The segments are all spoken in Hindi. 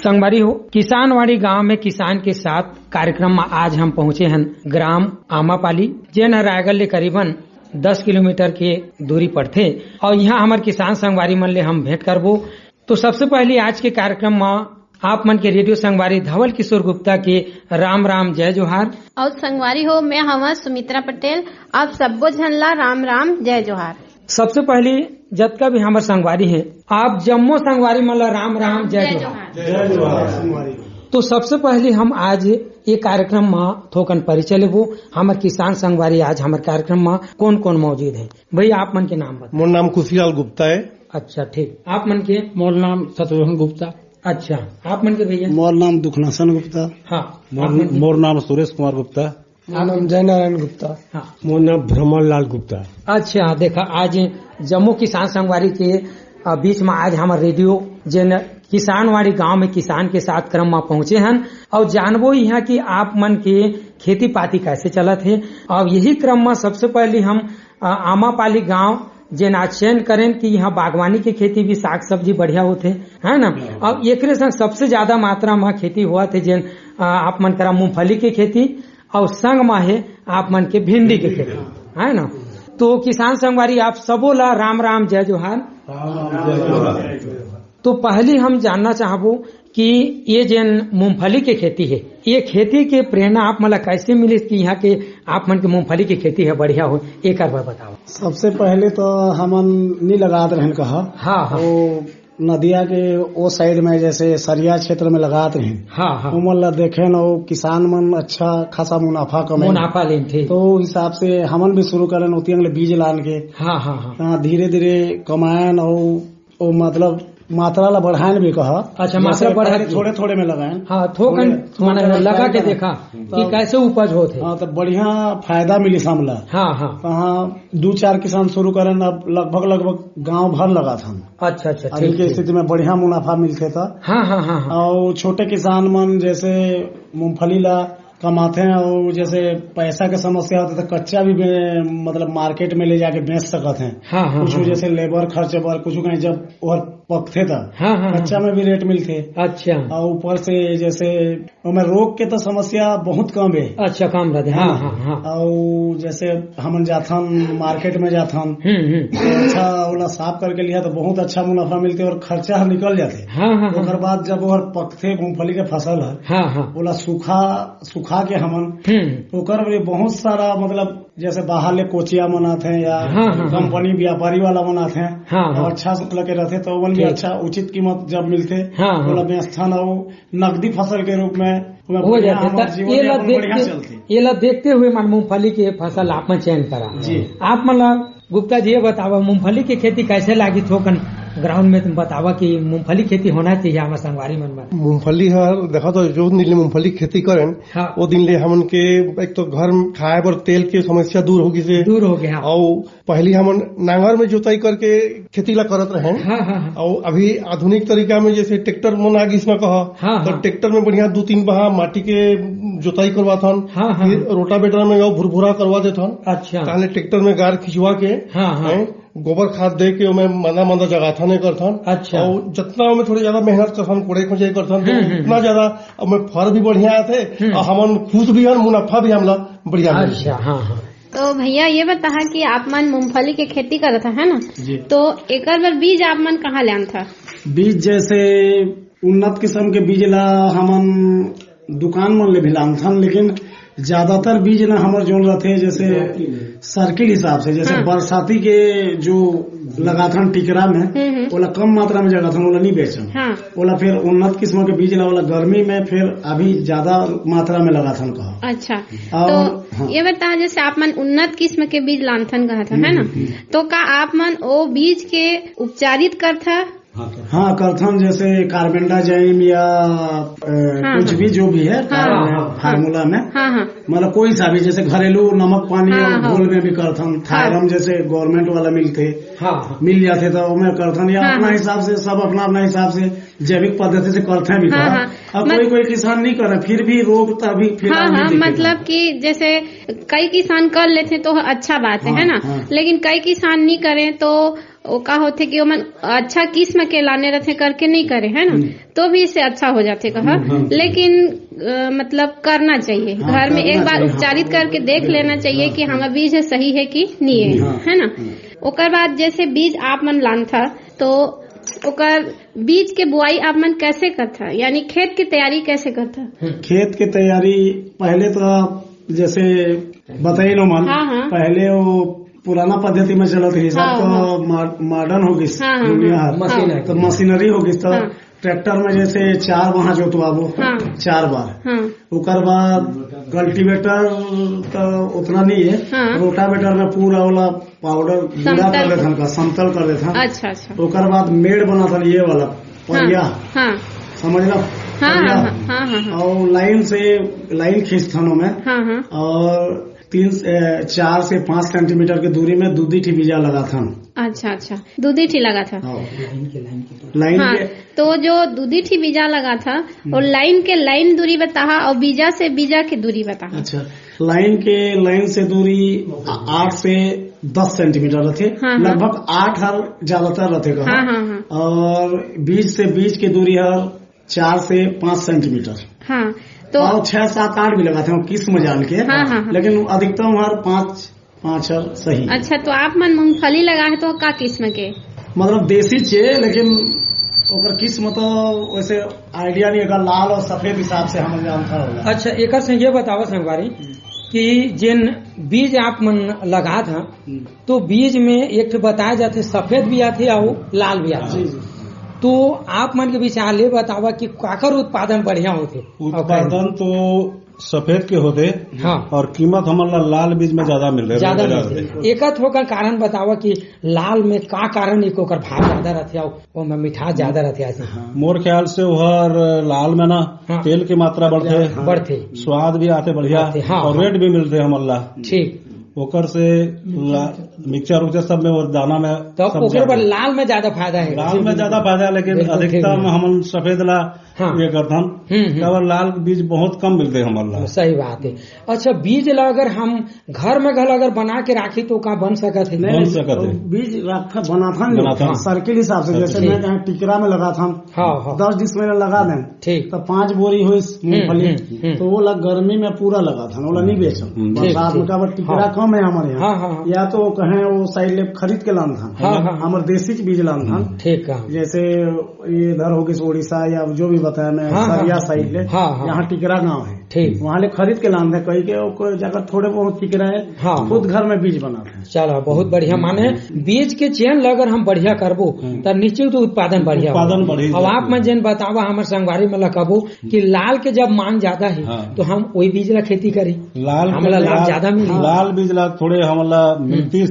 संगवारी हो, किसानवाड़ी गांव में किसान के साथ कार्यक्रम में आज हम पहुंचे हैं ग्राम आमापाली, जेन रायगढ़ ले करीबन 10 किलोमीटर के दूरी पर थे और यहाँ हमारे किसान संगवारी मन ले हम भेंट करबो। तो सबसे पहले आज के कार्यक्रम में आप मन के रेडियो संगवारी धवल किशोर गुप्ता के राम राम जय जोहार। और संगवारी हो, मैं हवा सुमित्रा पटेल, आप सबको झनला राम राम जय जोहार। सबसे पहले जतका भी हमारे संगवारी है, आप जम्मो संगवारी मन ला राम राम जय जोहार। जय जोहार। तो सबसे पहले हम आज ये कार्यक्रम में थोकन परिचय लेबो। हमारे किसान संगवारी आज हमारे कार्यक्रम में कौन कौन मौजूद है? भैया आप मन के नाम बताओ। मोर नाम खुशीलाल गुप्ता है। अच्छा ठीक। आप मन के? मोर नाम शत्रुघ्न गुप्ता। अच्छा, आप मन के भैया? मोर नाम दुखनासन गुप्ता। हाँ। मोर नाम सुरेश कुमार गुप्ता। मोर नाम जय नारायण गुप्ता। हाँ। मोर नाम भ्रमर लाल गुप्ता। अच्छा, देखा आज जम्मू किसान संगवारी के बीच में आज हमारे रेडियो जिन किसानवाड़ी गांव में किसान के साथ क्रम में पहुंचे हैं और जानबो यहाँ की आप मन के खेती पाती कैसे चलत है। और यही क्रम में सबसे पहले हम आमापाली गांव जेन आज चयन करें कि यहाँ बागवानी की खेती भी साग सब्जी बढ़िया होते है ना। और एक संग सबसे ज्यादा मात्रा में खेती हुआ थे जेन आप मन करा मूंगफली की खेती और संग में है आप मन के भिंडी की खेती है ना। तो किसान संगवारी आप सबो ला राम राम जय जोहार। तो पहले हम जानना चाहबो कि ये जेन मूंगफली की खेती है, ये खेती के प्रेरणा आप मला कैसे मिली कि यहाँ के आप मन के मूंगफली की खेती है बढ़िया हो, एक बार बताओ। सबसे पहले तो हमन नहीं लगात रहन कहा। हाँ हाँ। वो नदिया के वो साइड में जैसे सरिया क्षेत्र में लगात रहे। हाँ हाँ। उमन ला देखे न किसान मन अच्छा खासा मुनाफा कमाए, मुनाफा लेन थे। तो हिसाब से हमन भी शुरू करें उती बीज लान के। हाँ हाँ हाँ। धीरे धीरे कमायन और मतलब मात्रा ला बढ़ाएं भी कहा। अच्छा, मात्रा बढ़ा थोड़े थोड़े में लगाएं। हाँ, थोकन लगा के देखा कि कैसे उपज होते। हाँ, तो बढ़िया फायदा मिली सामला। हाँ हाँ। कहाँ 2-4 किसान शुरू करें, अब लगभग गांव भर लगा था। अच्छा अच्छा। अभी की स्थिति में बढ़िया मुनाफा मिलते था। हाँ हाँ हाँ। और छोटे किसान मन जैसे मूंगफली ला कमाते हैं और जैसे पैसा की समस्या होती है तो कच्चा भी मतलब मार्केट में ले जाके बेच सकते हैं। हाँ हाँ। कुछ जैसे लेबर खर्च पर कुछ कहीं जब और पकते था। हाँ हाँ। कच्चा में भी रेट मिलते। अच्छा। और ऊपर से जैसे हमें रोग के तो समस्या बहुत कम है। अच्छा, कम रहते। हाँ हाँ हाँ। और जैसे हम जाथन मार्केट में जाथन तो अच्छा वाला साफ करके लिया तो बहुत अच्छा मुनाफा मिलते और खर्चा निकल जाते। हाँ हाँ। उसके बाद जब और पकते मूंगफली के फसल है। हाँ हाँ। बोला सुखा के हमन ओकर भी बहुत सारा मतलब जैसे बाहर ले कोचिया मनाते हैं या कंपनी व्यापारी वाला मनाते हैं। और अच्छा लगे रहते तो वन भी अच्छा उचित कीमत जब मिलते बोला व्यवस्थान और नकदी फसल के रूप में हो जाते। ये ला देखते हुए मन मूंगफली के फसल आप में चयन करा जी। आप मतलब गुप्ता जी ये बतावा मूंगफली की खेती कैसे लागी थोकन ग्राउंड में, तुम बतावा कि मूंगफली खेती होना चाहिए हमारे संगवारी मन में। मूंगफली हर देखा तो जो दिन ले मूंगफली खेती करें वो दिन ले हमन के एक तो घर में खाए पर तेल के समस्या दूर होगी से दूर हो गया। और पहले हमन नांगर में जोताई करके खेती ला करत रहे। और अभी आधुनिक तरीका में जैसे ट्रैक्टर मन आगे इसमें कहा तो ट्रैक्टर में बढ़िया 2-3 बहा माटी के जोताई करवाथन। फिर रोटावेटर में भुरभुरा करवा देथन। अच्छा। ताले ट्रैक्टर में गार खिंचवा के गोबर खाद दे के मंदा जगाथन करथन। अच्छा। और जितना में थोड़ी ज्यादा मेहनत करथन, कोड़े खोजे करथन तो उतना ज्यादा फल भी बढ़िया आते और हमन खुश भी हन, मुनाफा भी हमला बढ़िया। अच्छा। हाँ हाँ। तो भैया ये बता कि आप मन मूंगफली की खेती करत है ना, तो एक बार बीज आप मन कहाँ ले था? बीज जैसे उन्नत किस्म के बीज ला हमन दुकान मन ले भी लान, लेकिन ज्यादातर बीज ना हमारे जोन रहते जैसे सर्किल हिसाब से जैसे बरसाती के जो लगाथन टिकरा में ओला कम मात्रा में जगाथन, ओला नहीं बेचन। ओला फिर उन्नत किस्म के बीज ला ओला गर्मी में फिर अभी ज्यादा मात्रा में लगाथन कहा। अच्छा। तो ये बता जैसे आप मन उन्नत किस्म के बीज लानथन कहा था है ना, तो का आप मन वो बीज के उपचारित करथा? हाँ करथन, जैसे कार्बेंडाजिम या कुछ भी जो भी है फार्मूला में मतलब कोई सा भी जैसे घरेलू नमक पानी और घोल में भी करथन। थायरम जैसे गवर्नमेंट वाला मिलते मिल जाते तो मैं करथन या अपना हिसाब से सब अपना हिसाब से जैविक पद्धति से करते भी। अब कोई किसान नहीं करे फिर भी रोग तभी फिर मतलब कि जैसे कई किसान कर लेते तो अच्छा बात है ना, लेकिन कई किसान नहीं करें तो वो का होते कि ओमन अच्छा किस्म के लाने रहते करके नहीं करे है ना, तो भी इससे अच्छा हो जाते कहा। लेकिन मतलब करना चाहिए घर में एक बार उपचारित करके देख लेना चाहिए कि हमारा बीज सही है कि नहीं है ना। ओकर बाद जैसे बीज आप मन लान था तो ओकर बीज के बुआई आप मन कैसे करता, यानी खेत की तैयारी कैसे करता? खेत की तैयारी पहले तो जैसे बताइए लो मन, पहले वो पुराना पद्धति में चलत है, सब तो मॉडर्न हो गई दुनिया, तो मशीनरी हो गई। तो ट्रैक्टर में जैसे 4 बार जोतवाबो, 4 बार, उकर बाद कल्टीवेटर तो उतना नहीं है, रोटावेटर में पूरा वाला पाउडर गुड़ा कर देता का समतल कर देता। अच्छा। उकर बाद मेड़ बना था ये वाला पहिया, समझ लो, और लाइन खींचथनों में, और 4 से 5 सेंटीमीटर की दूरी में दूधी ठी बीजा लगा था। अच्छा, दूधी ठी लगा था लाइन के। तो जो दूधी ठी बीजा लगा था और लाइन दूरी बता, और बीजा से बीजा की दूरी बता। अच्छा, लाइन से दूरी 8 से 10 सेंटीमीटर रहते, लगभग 8 हर ज्यादातर रहते, और बीज से बीज की दूरी हर 4 से 5 सेंटीमीटर। तो 6, 7, 8 भी लगा था किस्म जान के, लेकिन अधिकतम हर 5 हर सही। अच्छा, तो आप मन मूंगफली लगा है तो का किस्म के? मतलब देसी चाहिए, लेकिन ओकर किस्म तो वैसे आइडिया नहीं है, लाल और सफेद हिसाब से हम जानता होगा। अच्छा, एक ये बताओ संगवारी कि जिन बीज आप मन लगा था, तो बीज में एक बताया जाते सफेद भी आते और लाल भी आते, तो आप मन के विचार ले बतावा कि काकर उत्पादन बढ़िया होते? उत्पादन तो सफेद के होते, और कीमत हमारा लाल बीज में ज्यादा मिल ज्यादा मिलते। एक होकर कारण बतावा कि लाल में का कारण एक होकर भाव ज्यादा रहते और मिठास ज्यादा रहते? मोर ख्याल से हर लाल में ना तेल की मात्रा बढ़ते, स्वाद भी आते बढ़िया, और रेट भी मिलते हमारा ठीक। ओकर से मिक्सचर उक्चर सब में और दाना में, तो ओकर पर लाल में ज्यादा फायदा है। लाल में ज्यादा फायदा है, लेकिन अधिकतर हम सफेद ला ये करथन, केवल लाल बीज बहुत कम मिलते हमारा। सही बात है। अच्छा, बीज ला अगर हम घर में अगर बना के राखी तो का बन सकत है? बन सकत है। बीज बना था सर्किल हिसाब से, जैसे मैं कहीं टिकरा में लगा था, 10 डिसमिल लगा दें, ठीक, तो 5 बोरी हुई मूंगफली, तो वो गर्मी में पूरा लगा था, वो नहीं बेचा बरसात में, टिकरा कम है हमारे यहाँ, या तो कहें वो साइड ले खरीद के लान था, हमारे देसी बीज लान था, ठीक, जैसे ये इधर होगी उड़ीसा या जो भी बताया मैं, सरिया साइड ले, यहाँ टिकरा गाँव है, ठीक, वहाँ ले खरीद के लान थे, कहीं के जाकर थोड़े बहुत टिकरा है, खुद घर में बीज बनाते हैं। चलो, बहुत बढ़िया। माने बीज के चयन अगर हम बढ़िया करबो तो निश्चित उत्पादन बढ़िया। अब आप में जिन बतावा हमारे संगवारी में लगाबो कि लाल के जब मांग ज्यादा है तो हम वही बीज ला खेती करी, हमारा लाभ ज्यादा मिली। लाल बीज ला थोड़े हमारा मिलती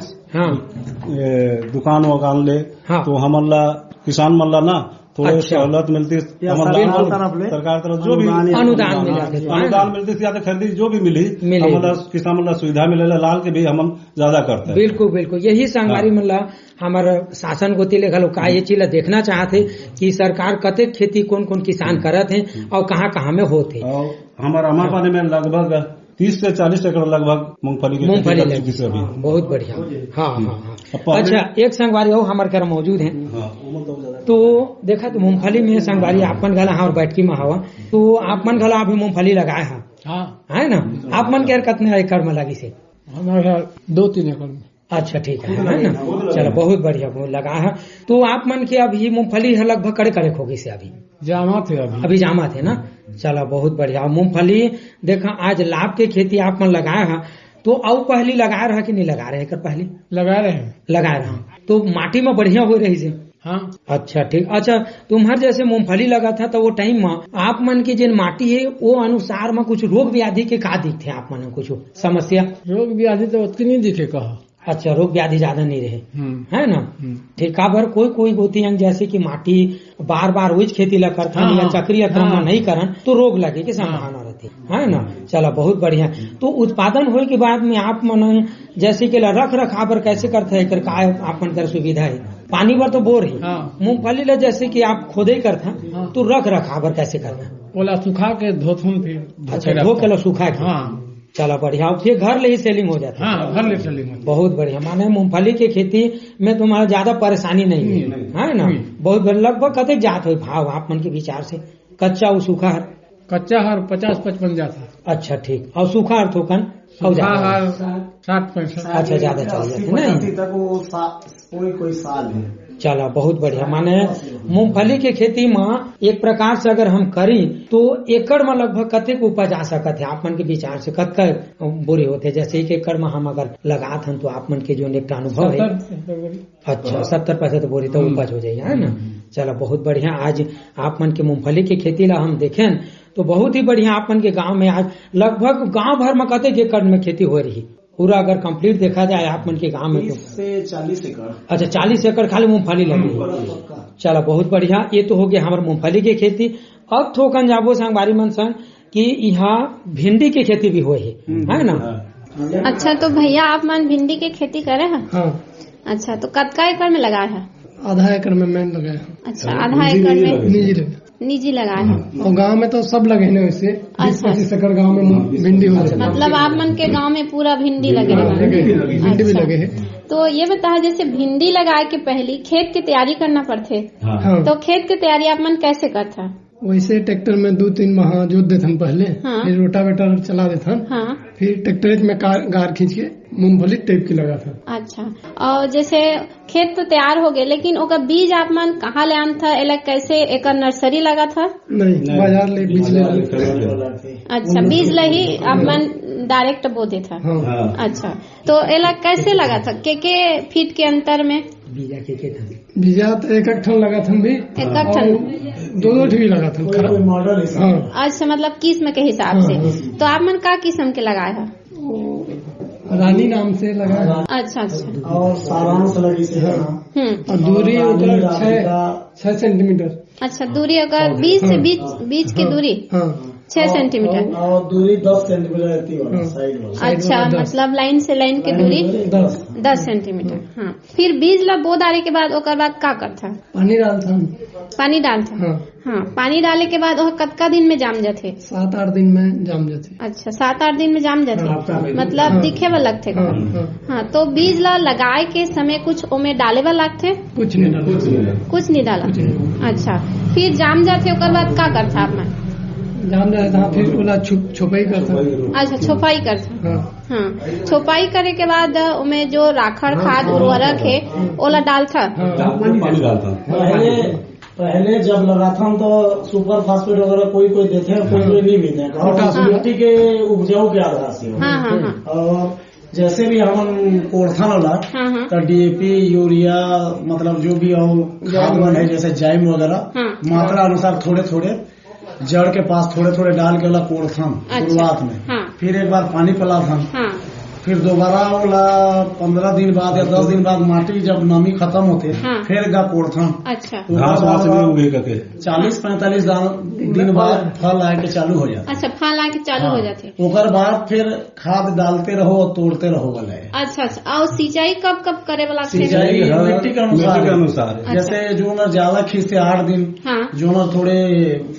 दुकान वकान ले, तो हमारा किसान मल्ला ना थोड़ी सहूलत मिलती, सरकार तरफ जो भी अनुदान मिलती या तो खरीदी जो भी मिली, हमारा किसान मतलब सुविधा मिले, लाल के भी हम ज्यादा करते हैं। बिल्कुल यही संगवारी मतलब हमारे शासन गोती ले घलो का ये चीज देखना चाहते कि सरकार कते खेती कौन कौन किसान करत है और कहाँ कहाँ में होते। हमारे पानी में लगभग 30 से 40 एकड़ लगभग मूंगफली लगी अभी। बहुत बढ़िया। हाँ। अच्छा, एक संगवारी हो हमारे घर मौजूद है, तो देखा तो मूंगफली में संगवारी आपन गला और बैठकी में हवा, तो आप मन गला अभी मूंगफली लगाए है ना? आप मन के कितने एकड़ में लगी से? हमारा 2-3 एकड़ में। अच्छा, ठीक है ना? चलो, बहुत बढ़िया लगा है। तो आप मन के अभी मूंगफली है लगभग कड़े होगी से अभी जामा थे ना? चलो, बहुत बढ़िया। मूंगफली देखा आज लाभ के खेती आप मन लगाए है, तो अब पहली लगा रहा कि नहीं लगा रहे? पहली लगा रहे तो माटी में बढ़िया हो रही से? हाँ। अच्छा, ठीक। अच्छा, तुम्हारे जैसे मूंगफली लगा था तो वो टाइम में आप मन की जिन माटी है वो अनुसार में कुछ रोग व्याधि के का दिखते आप मन कुछ समस्या? रोग व्याधि तो उतनी नहीं दिखे कहा। अच्छा, रोग व्याधि ज्यादा नहीं रहे है ना? ठीक। पर कोई होती है जैसे कि माटी बार बार वही खेती ला करता या चक्रीय क्रम में नहीं करन तो रोग लगे की संभावना रहती है ना? चलो, बहुत बढ़िया। तो उत्पादन होने के बाद में आप मन जैसे कि रख रखाव कैसे करते है? आप मन कर सुविधा है पानी पर तो बोर ही मूंगफली ला जैसे कि आप खुद ही करता तो रख रखाव कैसे करना? ओला सुखा के धोथुन फिर। अच्छा, धो के ला सुखा के। चला बढ़िया, फिर घर ले ही सेलिंग हो जाता है। हाँ, घर ले सेलिंग हो। बहुत बढ़िया, माने मूंगफली की खेती में तुम्हारा ज्यादा परेशानी नहीं है ना। बहुत लगभग कतक जात हो भाव आप मन के विचार से? कच्चा और सूखा हर? कच्चा हर 50-55 जाता। अच्छा ठीक, और सूखा हर थोकन? सूखा हर 60-65। अच्छा ज्यादा चल जाते नहीं, कोई साल है। चला बहुत बढ़िया, माने मूंगफली के खेती में एक प्रकार से अगर हम करी तो एकड़ में लगभग कतेक उपज आ सकत है आप मन के विचार से? कतका बोरी होते? जैसे 1 एकड़ में हम अगर लगात हन तो आप मन के जो एक अनुभव है? अच्छा 70% बोरी तो उपज हो जाए है ना। चला बहुत बढ़िया, आज आप मन के मूंगफली की खेती ला हम देखें तो बहुत ही बढ़िया। आप मन के गाँव में आज लगभग गाँव भर में कतेक एकड़ में खेती हो रही पूरा अगर कंप्लीट देखा जाए आप मन के गांव में? 30 से 40 एकड़। अच्छा 40 एकड़ खाली मूंगफली लगी है। चला बहुत बढ़िया, ये तो हो गया हमारे मूंगफली की खेती। अब थोकन जाबो संगवारी मन संग कि यहाँ भिंडी की खेती भी हुई है ना। अच्छा तो भैया आप मन भिंडी की खेती करे हैं? हाँ। अच्छा तो कतका एकड़ में लगाए है? आधा एकड़ में मैंने लगाया। अच्छा आधा एकड़ में निजी लगाए हैं। और गांव में तो सब लगे हैं वैसे 20-25 एकड़ गांव में भिंडी हो जाती है। मतलब आप मन के गांव में पूरा भिंडी लगे हैं? भिंडी भी लगे है। तो ये बताया जैसे भिंडी लगाए के पहले खेत की तैयारी करना पड़ते, तो खेत की तैयारी आप मन कैसे करता? वैसे ट्रैक्टर में 2-3 माह जोत देथन पहले, फिर रोटावेटर चला देथन, फिर ट्रैक्टर में गार खींच के मूंगफली टाइप की लगा था। अच्छा, और जैसे खेत तो तैयार हो गए लेकिन ओका बीज आप मन कहाँ ले आन था? एला कैसे एक नर्सरी लगा था? नहीं बाजार ले बीज ले। अच्छा बीज ले ही आप मन डायरेक्ट बो दे था। अच्छा तो एला कैसे लगा था? के फीट के अंतर में? बीजा तो एक ठन लगा था भी, एक ठन 2 भी लगा था मॉडल। अच्छा मतलब किस्म के हिसाब से। तो आप मन का किस्म के लगाए है? रानी नाम से लगा। अच्छा अच्छा, और सारांश लगी से। और दूरी उधर 6 सेंटीमीटर। अच्छा दूरी अगर बीज से बीज की दूरी 6 सेंटीमीटर और दूरी 10 सेंटीमीटर रहती है साइड में। अच्छा मतलब लाइन से लाइन की दूरी 10 सेंटीमीटर। हाँ फिर बीज ला बो डाले के बाद ओकर बाद का करता? पानी डालता। पानी डालता? हाँ पानी डाले के बाद वह कतका दिन में जाम जाते? 7-8 दिन में जाम जाते। अच्छा 7-8 दिन में जाम जाते, मतलब दिखे वाला लगते। हाँ तो बीज ला लगाए के समय कुछ ओमे डाले वाला लगते? कुछ नहीं डाला। अच्छा फिर जाम जाते ओकर बाद का करता आप मन? जाम जाता फिर ओला छुपाई करता। अच्छा छुपाई करता। हाँ छुपाई करे के बाद उमे जो राखड़ खाद उर्वरक है ओला डालता? पानी डालता। पहले जब लगा था तो सुपर फास्फेट वगैरह कोई देते हैं, कोई नहीं भी देते, मिट्टी के उपजाऊ के आधार से। और जैसे भी हम कोड़थन वाला तो DAP यूरिया मतलब जो भी खाद है जैसे जैम वगैरह मात्रा अनुसार थोड़े जड़ के पास थोड़े डाल के वाला कोड़थन शुरुआत में। फिर एक बार पानी पिलाथन, फिर दोबारा वाला 15 दिन बाद या 10 दिन बाद माटी जब नमी खत्म होते फिर गा कोड़थन। अच्छा 40-45 दिन बाद फल आके चालू हो जाता। अच्छा फल आके चालू हो जाते। ओकर बाद फिर खाद डालते रहो और तोड़ते रहो वाला है। अच्छा और सिंचाई कब करे वाला? सिंचाई मिट्टी के अनुसार। जैसे जो न ज्यादा खींचते 8 दिन, जो न थोड़े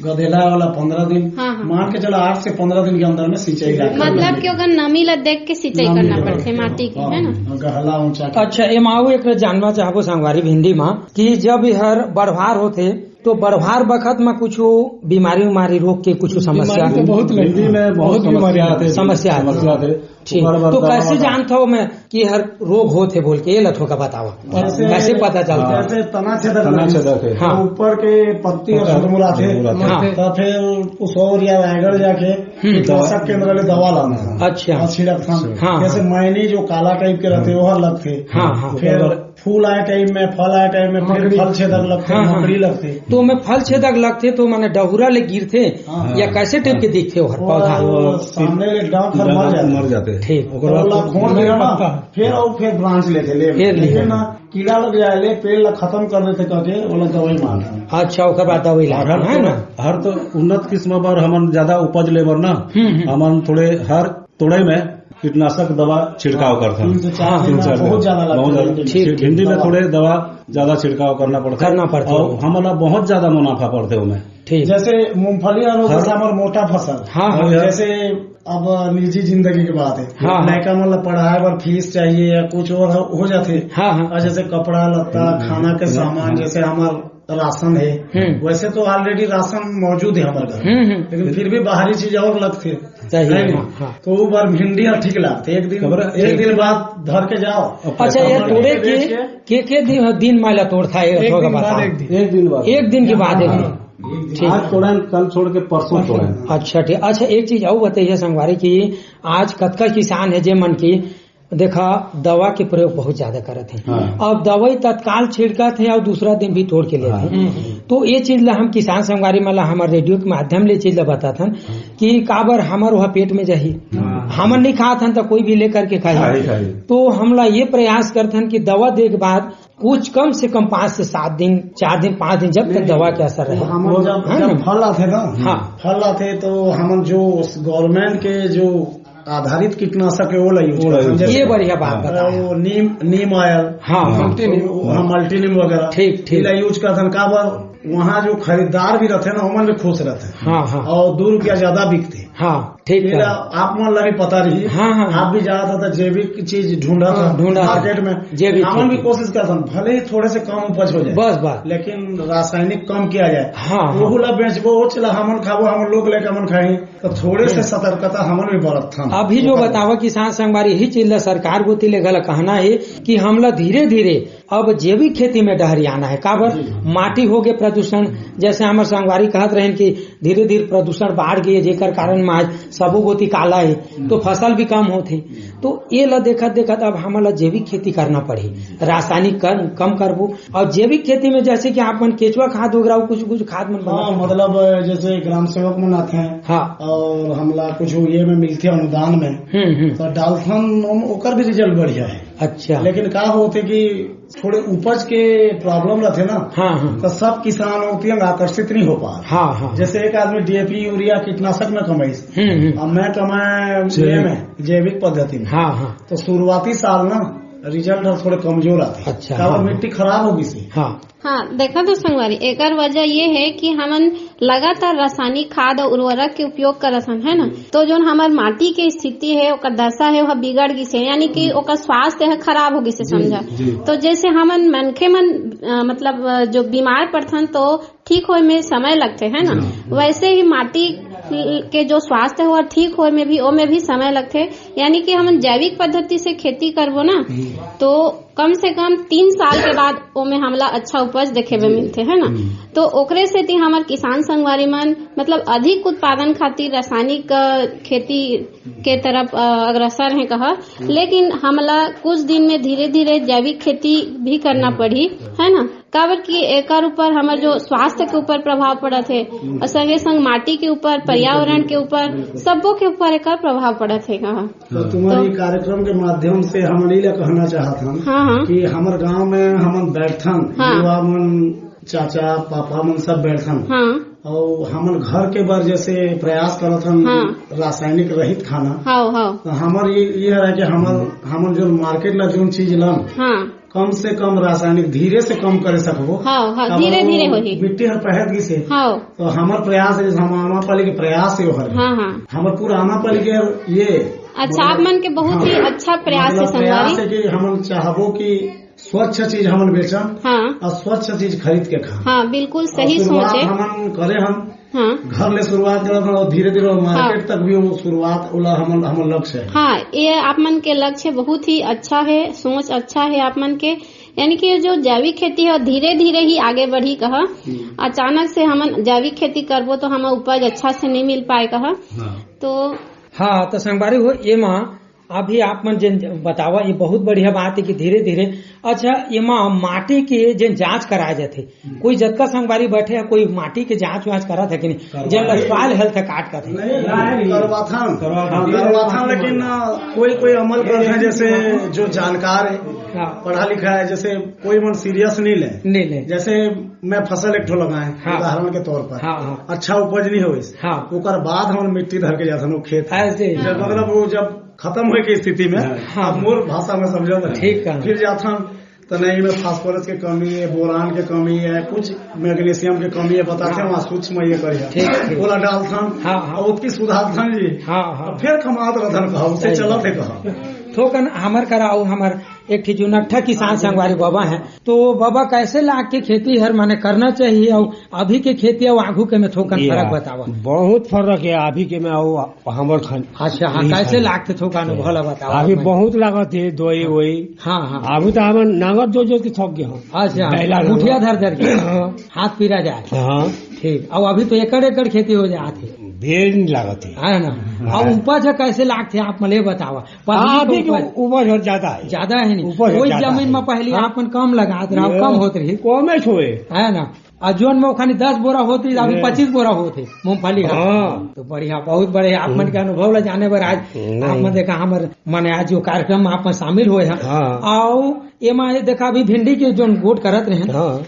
गधेला वाला 15 दिन, मान के चलो 8 से 15 दिन के अंदर में सिंचाई। मतलब की अगर नमी ला देख के सिंचाई करना पड़ते माटी की, है ना? गहला ऊंचा। अच्छा एमाऊ एक जानना चाहबो संगवारी भिंडी में कि जब यह बढ़वार होते तो बढ़वार वक्त में कुछ बीमारी रोग के कुछ समस्या? तो बहुत समस्या आते। ठीक, तो कैसे जानता हूँ मैं कि हर रोग होते बोल के? ये लथो का बतावा कैसे पता चलता है? जैसे तना छेदक है, ऊपर के पत्ती और छटमुला थे तो फिर उसौर या रायगढ़ जाके कीटनाशक केंद्र वाले दवा लाना। अच्छा छिड़क था। जैसे मैनी जो काला टाइप के रहते वो लगते। फिर फूल आए टाइम में, फल आए टाइम में, फिर फल छेदक लगते, मकड़ी लगते। तो मैं फल छेदक लगते तो मैंने डहुरा ले गिरते या कैसे टाइप के दिखते हर पौधा? सामने डाउन मर जाते। ठीक, फिर ब्रांच लेते लेकिन ना कीड़ा लग जाए पेड़ ला खत्म कर देते कहके वो दवाई मारते। अच्छा उसके बाद दवाई है ना। हर तो उन्नत किस्म पर हमन ज्यादा उपज लेबर ना हमन थोड़े हर तोड़े में कीटनाशक दवा छिड़काव करते हैं। बहुत ज्यादा भिंडी में थोड़े दवा ज्यादा छिड़काव करना पड़ता है और हमारा बहुत ज्यादा मुनाफा पड़ते हैं। ठीक। जैसे मूंगफली और जैसे हमारे मोटा फसल। हाँ। जैसे अब निजी जिंदगी की बात है। हाँ। लड़का मतलब पढ़ाई पर फीस चाहिए या कुछ और हो जाते। हाँ। और जैसे कपड़ा लत्ता खाना के सामान जैसे हमारा राशन है, वैसे तो ऑलरेडी राशन मौजूद है हमारे घर, लेकिन फिर भी बाहरी चीज और लगती है। तो वो बार भिंडी और ठीक लगते, एक दिन बाद धर के जाओ। अच्छा, ये तोड़े के दिन माला तोड़ता है? एक दिन के बाद आज तोड़ा, कल छोड़ के परसों तोड़ा। अच्छा ठीक। अच्छा, एक चीज और बताइए संगवारी की, आज कतका किसान है जे मन की देखा दवा के प्रयोग बहुत ज्यादा करते हैं। अब दवाई तत्काल छिड़कत है और दूसरा दिन भी तोड़ के लेते हैं। तो ये चीज ला हम किसान संगवारी में हमारे रेडियो के माध्यम ले चीज ला बताते हैं कि काबर हमार वह पेट में जाही, हमर नहीं खात हन तो कोई भी लेकर के खाई। तो हमला ये प्रयास करते हैं कि दवा दे के बाद कुछ कम से कम 5 से 7 दिन, 4 दिन, 5 दिन जब तक दवा के असर रहे। हम जब फल आते ना, फल आते तो हम जो गवर्नमेंट के जो आधारित कीटनाशक है वो यूज, ये बढ़िया बात है। वो नीम आयल, मल्टी नीम वगैरह ठीक यूज करते हैं। काबर वहाँ जो खरीदार भी रहते हैं ना, उमन भी खुश रहते हैं। और 2 रुपया ज्यादा बिकते। ठीक है। आप मन लगे पता रही। आप भी जाता था जैविक चीज ढूंढा था मार्केट में, जैविक हम भी कोशिश करता हूँ भले ही थोड़े से कम उपज हो जाए, बस लेकिन रासायनिक कम किया जाए। वो ला बेचबो, वो चला हमन खाबो, हम लोग लेकर हमन खाए, तो थोड़े से सतर्कता हमन भी बरत था। अभी जो बतावा किसान संगवारी यही चीज सरकार को तिले गला कहना है कि हमला धीरे धीरे अब जैविक खेती में डहरियाना है। काबर माटी हो गए प्रदूषण, जैसे हमारे संगवारी कहत रहे कि धीरे धीरे प्रदूषण बढ़ गए, जेकर कारण आज सबो गोती काला है, तो फसल भी कम होती। तो ये ला देखत देखत अब हमारा जैविक खेती करना पड़े, रासायनिक कम करबो। और जैविक खेती में जैसे कि आप मन केचुआ खाद वगैरह कुछ खाद मन मतलब जैसे ग्राम सेवक में आते हैं और हमला कुछ ये में मिलते हैं अनुदान में, तो डालथन ओकर भी रिजल्ट बढ़िया है। अच्छा, लेकिन का होते कि थोड़े उपज के प्रॉब्लम रहते ना, तो सब किसान होती है आकर्षित नहीं हो पा। जैसे एक आदमी डीएपी यूरिया कीटनाशक में कमाई, अब मैं कमाए में जैविक पद्धति में, तो शुरुआती साल ना रिजल्ट थोड़े कमजोर आते। अच्छा, मिट्टी खराब होगी सी। हाँ, देखा तो संगवारी, एक वजह ये है कि हमन लगातार रासायनिक खाद और उर्वरक के उपयोग करत हन, है ना। तो जो हमार माटी के स्थिति है, ओकर दशा है, वह बिगड़ गई से, यानी कि ओकर स्वास्थ्य है खराब हो गई से, समझा। तो जैसे हमन मनखे मन मतलब जो बीमार पड़थन तो ठीक होए में समय लगते है ना, वैसे ही माटी के जो स्वास्थ्य है ठीक होए में भी ओमे भी समय लगते। यानी कि हम जैविक पद्धति से खेती करबो ना, तो कम से कम 3 साल के बाद ओमे हमला अच्छा उपज देखे में मिलते है ना। तो ओकरे से थी हमार किसान संगवारी मन मतलब अधिक उत्पादन खातिर रासायनिक खेती के तरफ अग्रसर है कहा। लेकिन हमला कुछ दिन में धीरे धीरे जैविक खेती भी करना पड़ी, है ना। काबर की एकर ऊपर हमार जो स्वास्थ्य के ऊपर प्रभाव पड़त है और संगे संग माटी के ऊपर, पर्यावरण के ऊपर, सबों के ऊपर एकर प्रभाव पड़त है कहा। तो तुम्हारी कार्यक्रम के माध्यम से हम ये कहना चाहता हूँ कि हमारे गांव में हम बैठन, युवा मन, चाचा पापा मन सब बैठन, और हमन घर के बार जैसे प्रयास करत हन रासायनिक रहित खाना। तो हमार ये है कि हमन जो मार्केट ला जो चीज लन कम से कम रासायनिक धीरे से कम करे सकबो। धीरे धीरे होही मिट्टी हर पहत गी से। तो हमार प्रयास है, हम आमापाली के प्रयास है हमार पूरा आमापाली के ये अच्छा आप मन के बहुत ही अच्छा प्रयास है प्रयास है कि हम चाहबो कि स्वच्छ चीज हमन बेचन और स्वच्छ चीज खरीद के खा। बिल्कुल सही सोच है। हम करे हम घर ले शुरुआत करत और धीरे धीरे मार्केट तक भी वो शुरुआत वाला हम लक्ष्य है। ये आप मन के लक्ष्य बहुत ही अच्छा है, सोच अच्छा है आप मन के। यानी कि जो जैविक खेती है धीरे धीरे ही आगे बढ़ी कहा। अचानक से हम जैविक खेती करबो तो हमें उपज अच्छा से नहीं मिल पाए कहा। तो संगवारी हो ये माँ अभी आप मन जिन बतावा ये बहुत बढ़िया बात है कि धीरे धीरे। अच्छा, ये माटी के जिन जांच कराए जाते, कोई जतका संगवारी बैठे है कोई माटी के जांच वाँच करा था कि नहीं, जब सॉइल हेल्थ कार्ड का करवा, लेकिन कोई अमल करते हैं जैसे जो जानकार है, पढ़ा लिखा है, जैसे कोई मन सीरियस नहीं ले। जैसे मैं फसल एक ठो लगाए उदाहरण के तौर पर, अच्छा उपज नहीं हो, ओकर बाद हम मिट्टी धर के जाते हैं खेत, मतलब वो जब खत्म हुए की स्थिति में, मोर भाषा में समझा ठीक, फिर जाता तो नहीं में फास्फोरस की कमी है, बोरान की कमी है, कुछ मैग्नीशियम की कमी है, बताते वहाँ सूक्ष्म ये करिए बोला डालथन और उसकी सुधारथन जी फिर कमात रथन कहा उसे चलत है कहा थोकन हमर कराओ हमर एक थी जुनट्ठा किसान संगवारी बाबा हैं। तो बाबा कैसे लाग के खेती हर माने करना चाहिए और अभी के खेती और आगू के में थोकन फर्क बतावा। बहुत फर्क है अभी के में और हमर खान। अच्छा हाँ कैसे लाग के थोका अनुभव बताओ। अभी बहुत लागत है दोई वही। हाँ हाँ अभी तो हम नांगर जो के थक गए हम। अच्छा मुठिया धर के हाथ पीरा जाए। हाँ ठीक और अभी तो एकड़ खेती हो जाती भेड़ नहीं लागत है ना। और उपज कैसे लागते आप मले बतावा। उपज ज्यादा है नहीं कोई जमीन में पहले आपन कम लगात रहा कम होत रही कमे छोए है ना। और जोन में खाली 10 बोरा होती अभी 25 बोरा होते मूंगफली का। तो बढ़िया बहुत बड़े आप मन के अनुभव ला जाने पर आज आप मन देखा हमारे माने आज जो कार्यक्रम में आप शामिल हुए हैं और ये माने देखा अभी भिंडी के जो गोट करत रहे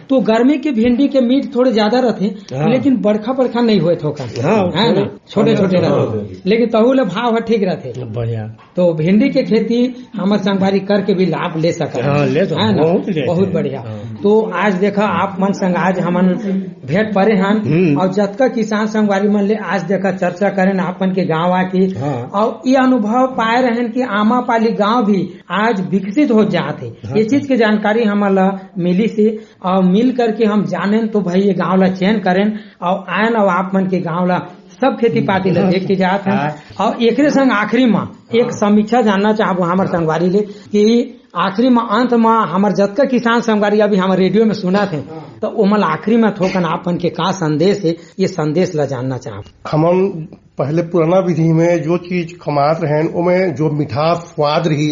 तो गर्मी के भिंडी के मीट थोड़े ज्यादा रहते लेकिन बड़खा नहीं हुए थोका है ना छोटे रहते लेकिन तहुले भाव ठीक रहते बढ़िया। तो भिंडी के खेती हमारे संगवारी करके भी लाभ ले सका है ना बहुत बढ़िया। तो आज देखा आप मन संग आज हम भेंट परे हन और जतका किसान संगवारी मन ले आज देखा चर्चा करें आपन के गाँव आके और ये अनुभव पाए रहे कि आमापाली गांव भी आज विकसित हो जाते। ये चीज की जानकारी हमारा मिली से और मिल करके हम जाने तो भाई ये गाँव ला चयन करें और आयन और आप मन के गाँव ला सब खेती पाती ला देख के जात है। और एक संग आखिरी में एक समीक्षा जानना चाहबो हमारे संगवारी ले कि आखिरी में अंत में हमारे जतका किसान संगवारी अभी हमारे रेडियो में सुना थे तो उमल आखिरी में थोकन आपन के का संदेश है ये संदेश ला जानना चाहब। हम पहले पुराना विधि में जो चीज कमात रहे उमें जो मिठास स्वाद रही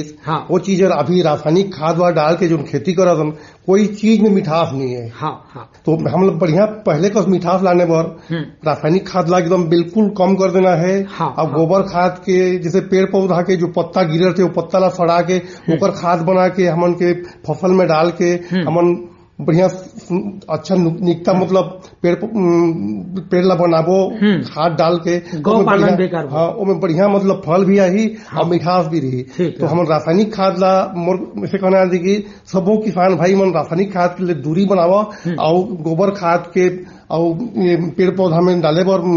वो चीज अभी रासायनिक खाद वाद डाल के जो खेती करत कोई चीज में मिठास नहीं है। तो हम लोग बढ़िया पहले का मिठास लाने पर रासायनिक खाद ला एकदम बिल्कुल कम कर देना है। और गोबर खाद के जैसे पेड़ पौधा के जो पत्ता गिरे थे वो पत्ता ला सड़ा के ऊपर खाद बना के हमन के फसल में डाल के हमन बढ़िया अच्छा निकता मतलब पेड़ ला बनाबो खाद डाल के उसमें बढ़िया मतलब फल भी आई और मिठास भी रही। तो हम रासायनिक खाद ला मोर से कहना है कि सबो किसान भाई मन रासायनिक खाद के लिए दूरी बनावा और गोबर खाद के और पेड़ पौधा में डाले पर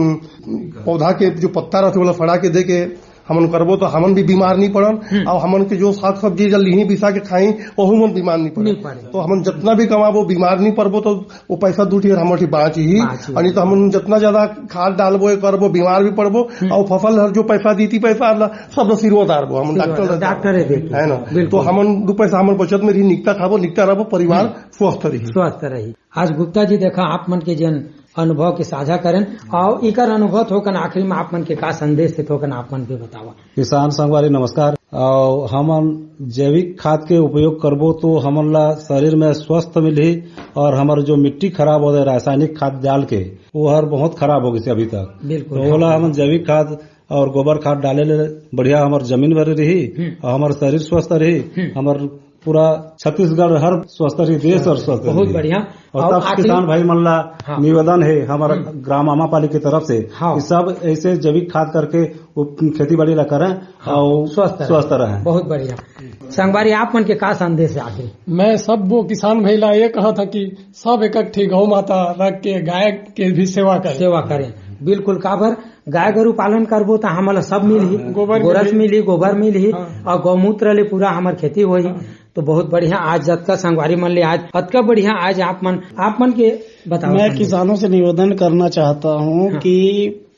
पौधा के जो पत्ता रहते वाला फड़ा के दे के हमन करबो तो हमन भी बीमार नहीं पड़न और हमन के जो साग सब्जी जल्दी बिसा के खाई वहू मन बीमार नहीं पड़े। तो हमन जितना भी कमाबो बीमार नहीं पड़बो तो वो पैसा दूठी हमर बाँच ही और नहीं तो हमन जितना ज्यादा खाद डालबो करबो बीमार भी पड़बो और फसल जो पैसा दी पैसा सब सिरवा दारबो हम डॉक्टर है ना। तो हमन 2 पैसा हमन बचत में रही निकता खाबो निकता रहबो परिवार स्वस्थ रही। आज गुप्ता जी देखा आप मन के जन अनुभव के साझा करें और इकर अनुभव थोकन आखिरी में आप मन के का संदेश थे थोकन आप मन के बतावा। किसान संगवारी नमस्कार। और हमन जैविक खाद के उपयोग करबो तो हमन ला शरीर में स्वस्थ मिली और हमार जो मिट्टी खराब हो जाए रासायनिक खाद डाल के वो हर बहुत खराब हो गई अभी तक। बिल्कुल तो बोला हम जैविक खाद और गोबर खाद डाले ले बढ़िया हमार जमीन भरी रही और हमार शरीर स्वस्थ रही हमार पूरा छत्तीसगढ़ हर स्वस्थ रही देश और स्वस्थ बहुत बढ़िया। और तब किसान भाई मल्ला निवेदन है हमारा ग्राम आमापाली की तरफ से सब ऐसे जैविक खाद करके खेती बाड़ी ला करें और स्वस्थ रहें। बहुत बढ़िया। संगवारी आप मन के का संदेश है आखिर। मैं सब वो किसान भाई ला ये कहा था कि सब इकट्ठी गौ माता रख के गाय के भी सेवा करें। बिल्कुल काबर गाय गरु पालन करबो तो हमारा सब मिली गोरस मिली गोबर मिली और गौमूत्र ले पूरा हमार खेती होई। तो बहुत बढ़िया। आज जतका संगवारी मन ले आज अतका बढ़िया आज आप मन के बताओ। मैं किसानों से निवेदन करना चाहता हूँ कि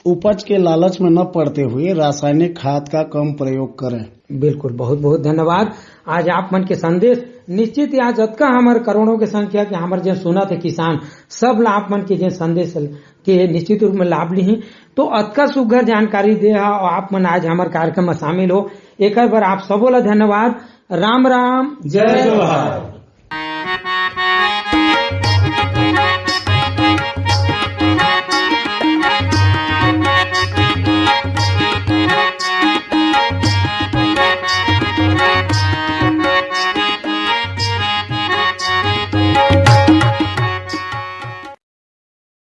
उपज के लालच में न पड़ते हुए रासायनिक खाद का कम प्रयोग करें। बिल्कुल बहुत बहुत धन्यवाद। आज आप मन के संदेश निश्चित यहाँ जतका हमारे करोड़ों की संख्या के हमारे जो सुना थे किसान सब ला आप मन के जो संदेश के निश्चित रूप में लाभ ली तो अतका सुघर जानकारी दे और आप मन आज हमारे कार्यक्रम में शामिल हो एक बार आप सबों ला धन्यवाद। राम राम जय जोहार।